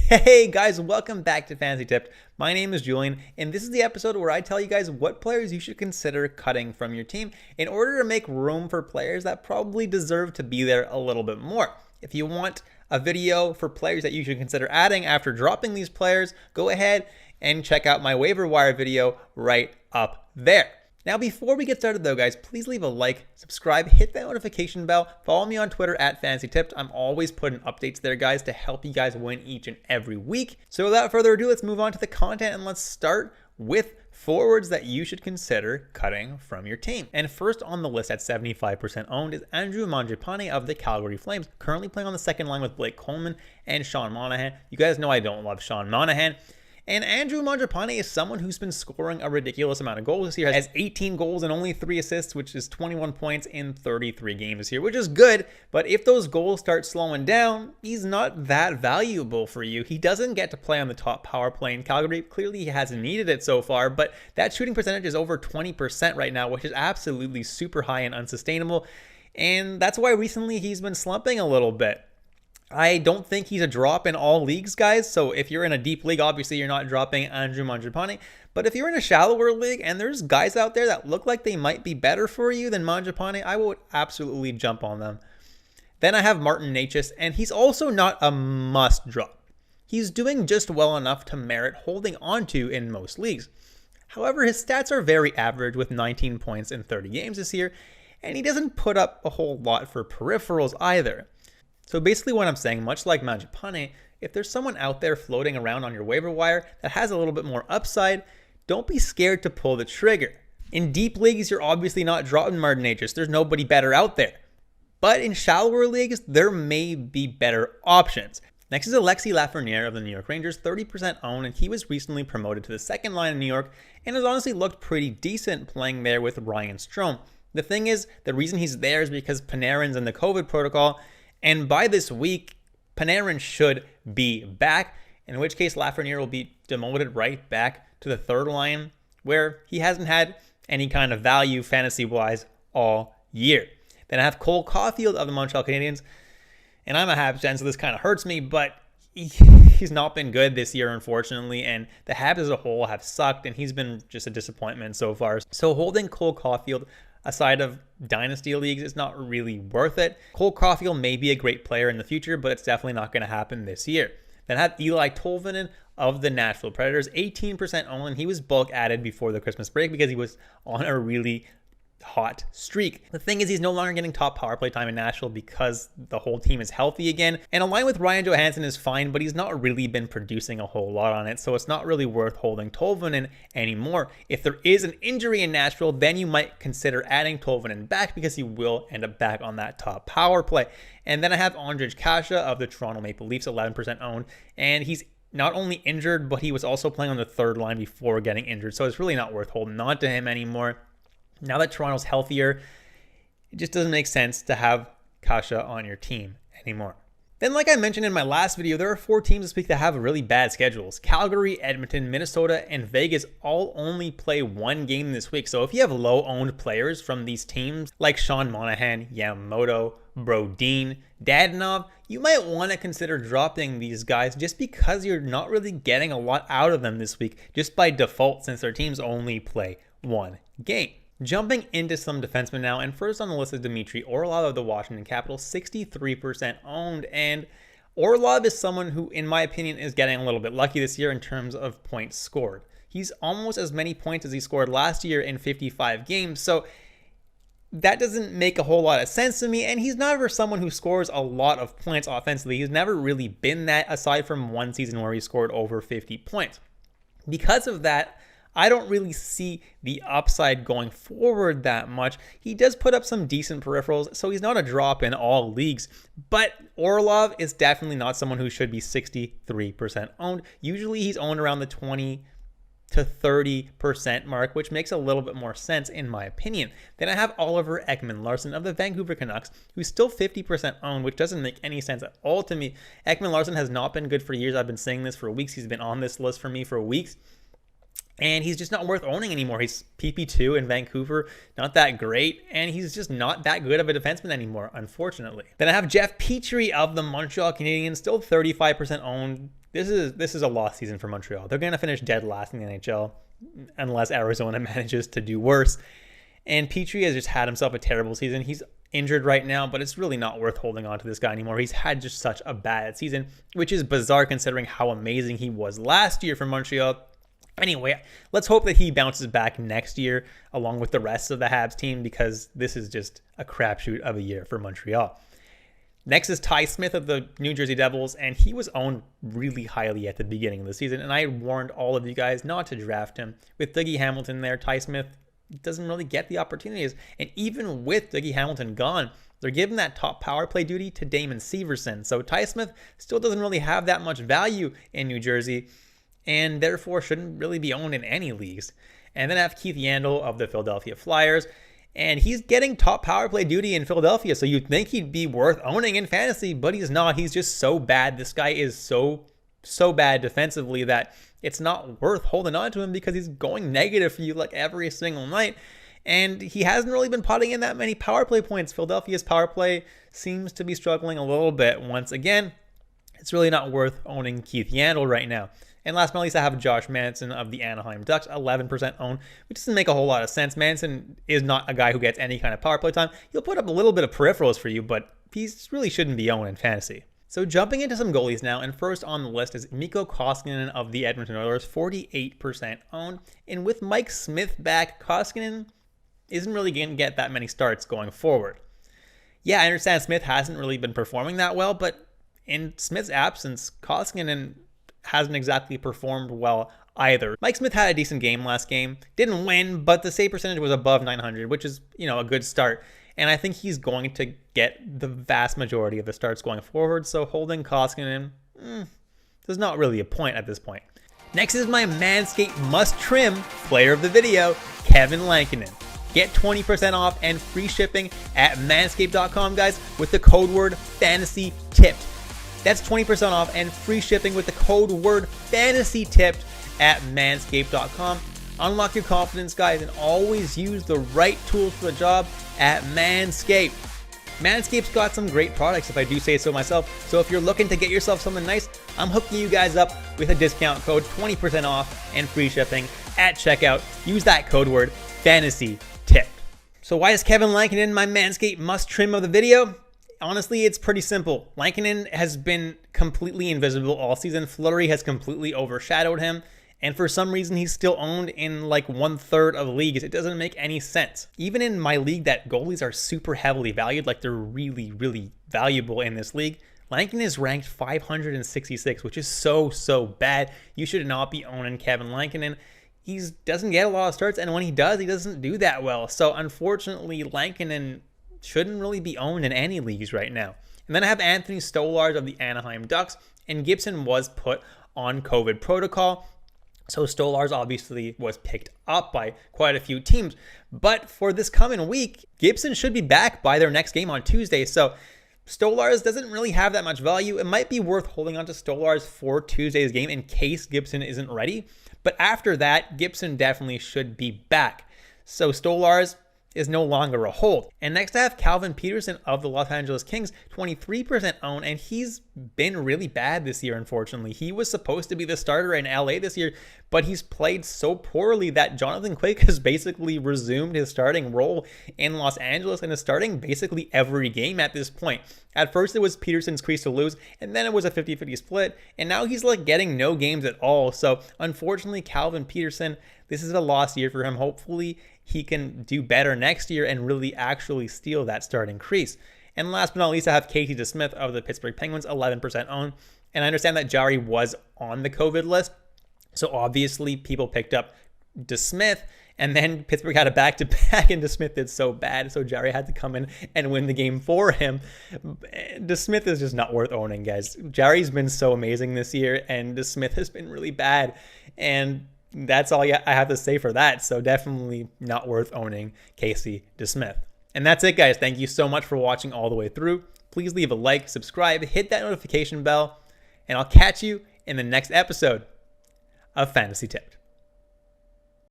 Hey guys, welcome back to Fantasy Tipped. My name is Julian, and this is the episode where I tell you guys what players you should consider cutting from your team in order to make room for players that probably deserve to be there a little bit more. If you want a video for players that you should consider adding after dropping these players, go ahead and check out my waiver wire video right up there. Now, before we get started though, guys, please leave a like, subscribe, hit that notification bell, follow me on Twitter at FantasyTipped. I'm always putting updates there, guys, to help you guys win each and every week. So without further ado, let's move on to the content and let's start with forwards that you should consider cutting from your team. And first on the list at 75% owned is Andrew Mangiapane of the Calgary Flames, currently playing on the second line with Blake Coleman and Sean Monahan. You guys know I don't love Sean Monahan. And Andrew Mangiapane is someone who's been scoring a ridiculous amount of goals this year. Has 18 goals and only 3 assists, which is 21 points in 33 games this year, which is good. But if those goals start slowing down, he's not that valuable for you. He doesn't get to play on the top power play in Calgary. Clearly, he hasn't needed it so far, but that shooting percentage is over 20% right now, which is absolutely super high and unsustainable. And that's why recently he's been slumping a little bit. I don't think he's a drop in all leagues, guys. So if you're in a deep league, obviously you're not dropping Andrew Mangiapane. But if you're in a shallower league and there's guys out there that look like they might be better for you than Mangiapane, I would absolutely jump on them. Then I have Martin Necas, and he's also not a must drop. He's doing just well enough to merit holding onto in most leagues. However, his stats are very average with 19 points in 30 games this year, and he doesn't put up a whole lot for peripherals either. So basically what I'm saying, much like Mangiapane, if there's someone out there floating around on your waiver wire that has a little bit more upside, don't be scared to pull the trigger. In deep leagues, you're obviously not dropping Martin Necas. There's nobody better out there. But in shallower leagues, there may be better options. Next is Alexis Lafreniere of the New York Rangers, 30% owned, and he was recently promoted to the second line in New York and has honestly looked pretty decent playing there with Ryan Strome. The thing is, the reason he's there is because Panarin's in the COVID protocol, and by this week, Panarin should be back, in which case Lafreniere will be demoted right back to the third line, where he hasn't had any kind of value fantasy-wise all year. Then I have Cole Caulfield of the Montreal Canadiens, and I'm a Habs fan, so this kind of hurts me, but he's not been good this year, unfortunately, and the Habs as a whole have sucked, and he's been just a disappointment so far. So holding Cole Caulfield aside of dynasty leagues, it's not really worth it. Cole Caulfield may be a great player in the future, but it's definitely not going to happen this year. Then I have Eli Tolvanen of the Nashville Predators, 18% owned. He was bulk added before the Christmas break because he was on a really hot streak. The thing is, he's no longer getting top power play time in Nashville because the whole team is healthy again. And a line with Ryan Johansson is fine, but he's not really been producing a whole lot on it, so it's not really worth holding Tolvanen anymore. If there is an injury in Nashville, then you might consider adding Tolvanen back because he will end up back on that top power play. And then I have Ondrej Kase of the Toronto Maple Leafs, 11% owned, and he's not only injured, but he was also playing on the third line before getting injured, so it's really not worth holding on to him anymore. Now that Toronto's healthier, it just doesn't make sense to have Kase on your team anymore. Then, like I mentioned in my last video, there are 4 teams this week that have really bad schedules. Calgary, Edmonton, Minnesota, and Vegas all only play 1 game this week. So if you have low-owned players from these teams, like Sean Monahan, Yamamoto, Brodin, Dadonov, you might want to consider dropping these guys just because you're not really getting a lot out of them this week, just by default, since their teams only play 1 game. Jumping into some defensemen now, and first on the list is Dmitry Orlov of the Washington Capitals, 63% owned, and Orlov is someone who, in my opinion, is getting a little bit lucky this year in terms of points scored. He's almost as many points as he scored last year in 55 games, so that doesn't make a whole lot of sense to me, and he's never someone who scores a lot of points offensively. He's never really been that, aside from 1 season where he scored over 50 points. Because of that, I don't really see the upside going forward that much. He does put up some decent peripherals, so he's not a drop in all leagues. But Orlov is definitely not someone who should be 63% owned. Usually he's owned around the 20 to 30% mark, which makes a little bit more sense in my opinion. Then I have Oliver Ekman-Larsson of the Vancouver Canucks, who's still 50% owned, which doesn't make any sense at all to me. Ekman-Larsson has not been good for years. I've been saying this for weeks. He's been on this list for me for weeks. And he's just not worth owning anymore. He's PP2 in Vancouver, not that great, and he's just not that good of a defenseman anymore, unfortunately. Then I have Jeff Petrie of the Montreal Canadiens, still 35% owned. This is a lost season for Montreal. They're going to finish dead last in the NHL unless Arizona manages to do worse. And Petrie has just had himself a terrible season. He's injured right now, but it's really not worth holding on to this guy anymore. He's had just such a bad season, which is bizarre considering how amazing he was last year for Montreal. Anyway, let's hope that he bounces back next year along with the rest of the Habs team, because this is just a crapshoot of a year for Montreal. Next is Ty Smith of the New Jersey Devils, and he was owned really highly at the beginning of the season, and I warned all of you guys not to draft him. With Dougie Hamilton there, Ty Smith doesn't really get the opportunities, and even with Dougie Hamilton gone, they're giving that top power play duty to Damon Severson, so Ty Smith still doesn't really have that much value in New Jersey, and therefore shouldn't really be owned in any leagues. And then I have Keith Yandle of the Philadelphia Flyers, and he's getting top power play duty in Philadelphia, so you'd think he'd be worth owning in fantasy, but he's not. He's just so bad. This guy is so bad defensively that it's not worth holding on to him, because he's going negative for you like every single night, and he hasn't really been potting in that many power play points. Philadelphia's power play seems to be struggling a little bit once again. It's really not worth owning Keith Yandle right now. And last but not least, I have Josh Manson of the Anaheim Ducks, 11% owned, which doesn't make a whole lot of sense. Manson is not a guy who gets any kind of power play time. He'll put up a little bit of peripherals for you, but he really shouldn't be owned in fantasy. So jumping into some goalies now, and first on the list is Mikko Koskinen of the Edmonton Oilers, 48% owned. And with Mike Smith back, Koskinen isn't really going to get that many starts going forward. Yeah, I understand Smith hasn't really been performing that well, but in Smith's absence, Koskinen hasn't exactly performed well either. Mike Smith had a decent game last game. Didn't win, but the save percentage was above 900, which is, a good start. And I think he's going to get the vast majority of the starts going forward, so holding Koskinen, there's not really a point at this point. Next is my Manscaped must-trim player of the video, Kevin Lankinen. Get 20% off and free shipping at manscaped.com, guys, with the code word FANTASYTIPPED. That's 20% off and free shipping with the code word FANTASYTIPPED at manscaped.com. Unlock your confidence, guys, and always use the right tools for the job at Manscaped. Manscaped's got some great products, if I do say so myself. So if you're looking to get yourself something nice, I'm hooking you guys up with a discount code, 20% off and free shipping at checkout. Use that code word FANTASYTIPPED. So why is Kevin Lankinen my Manscaped must-trim of the video? Honestly, it's pretty simple. Lankinen has been completely invisible all season. Fleury has completely overshadowed him. And for some reason, he's still owned in like 1/3 of leagues. It doesn't make any sense. Even in my league that goalies are super heavily valued, like they're really, really valuable in this league, Lankinen is ranked 566, which is so bad. You should not be owning Kevin Lankinen. He doesn't get a lot of starts, and when he does, he doesn't do that well. So unfortunately, Lankinen shouldn't really be owned in any leagues right now. And then I have Anthony Stolarz of the Anaheim Ducks, and Gibson was put on COVID protocol. So Stolarz obviously was picked up by quite a few teams. But for this coming week, Gibson should be back by their next game on Tuesday. So Stolarz doesn't really have that much value. It might be worth holding on to Stolarz for Tuesday's game in case Gibson isn't ready. But after that, Gibson definitely should be back. So Stolarz is no longer a hold. And next I have Calvin Peterson of the Los Angeles Kings, 23% owned, and he's been really bad this year, unfortunately. He was supposed to be the starter in LA this year, but he's played so poorly that Jonathan Quick has basically resumed his starting role in Los Angeles and is starting basically every game at this point. At first it was Peterson's crease to lose, and then it was a 50-50 split, and now he's like getting no games at all. So unfortunately, Calvin Peterson, this is a lost year for him. Hopefully he can do better next year and really actually steal that starting crease. And last but not least, I have Casey DeSmith of the Pittsburgh Penguins, 11% owned. And I understand that Jari was on the COVID list, so obviously people picked up DeSmith, and then Pittsburgh had a back-to-back, and DeSmith did so bad, so Jari had to come in and win the game for him. DeSmith is just not worth owning, guys. Jari's been so amazing this year, and DeSmith has been really bad, and that's all I have to say for that. So definitely not worth owning Casey DeSmith. And that's it, guys. Thank you so much for watching all the way through. Please leave a like, subscribe, hit that notification bell, and I'll catch you in the next episode of Fantasy Tipped.